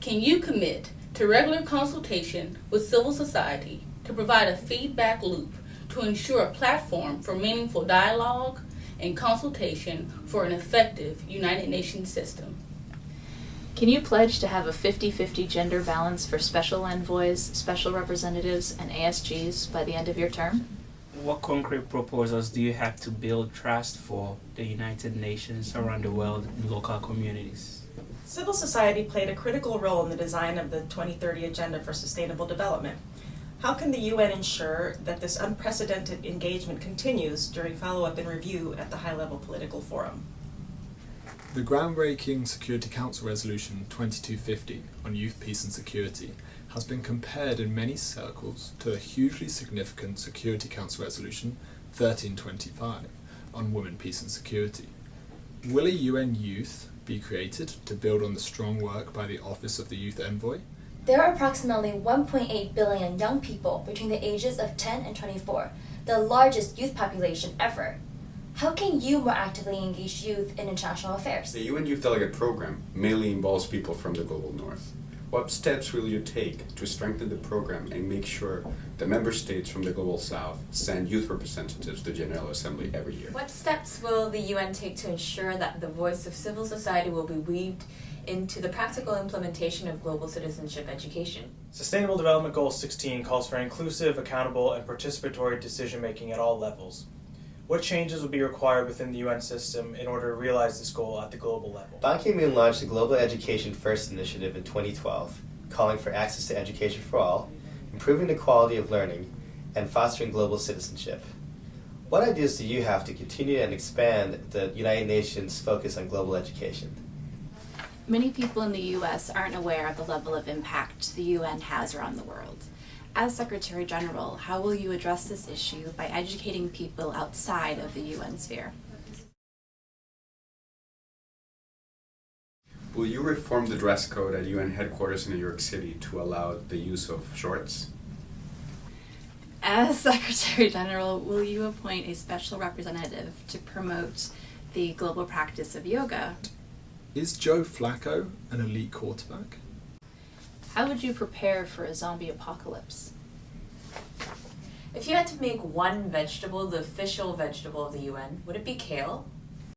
Can you commit to regular consultation with civil society to provide a feedback loop to ensure a platform for meaningful dialogue and consultation for an effective United Nations system? Can you pledge to have a 50-50 gender balance for special envoys, special representatives, and ASGs by the end of your term? What concrete proposals do you have to build trust for the United Nations around the world in local communities? Civil society played a critical role in the design of the 2030 Agenda for Sustainable Development. How can the UN ensure that this unprecedented engagement continues during follow-up and review at the high-level political forum? The groundbreaking Security Council Resolution 2250 on youth, peace and security has been compared in many circles to the hugely significant Security Council Resolution 1325 on women, peace and security. Will a UN Youth be created to build on the strong work by the Office of the Youth Envoy? There are approximately 1.8 billion young people between the ages of 10 and 24, the largest youth population ever. How can you more actively engage youth in international affairs? The UN Youth Delegate Program mainly involves people from the Global North. What steps will you take to strengthen the program and make sure the member states from the Global South send youth representatives to the General Assembly every year? What steps will the UN take to ensure that the voice of civil society will be weaved into the practical implementation of global citizenship education? Sustainable Development Goal 16 calls for inclusive, accountable, and participatory decision-making at all levels. What changes will be required within the UN system in order to realize this goal at the global level? Ban Ki-moon launched the Global Education First initiative in 2012, calling for access to education for all, improving the quality of learning, and fostering global citizenship. What ideas do you have to continue and expand the United Nations focus on global education? Many people in the U.S. aren't aware of the level of impact the UN has around the world. As Secretary General, how will you address this issue by educating people outside of the UN sphere? Will you reform the dress code at UN headquarters in New York City to allow the use of shorts? As Secretary General, will you appoint a special representative to promote the global practice of yoga? Is Joe Flacco an elite quarterback? How would you prepare for a zombie apocalypse? If you had to make one vegetable the official vegetable of the UN, would it be kale?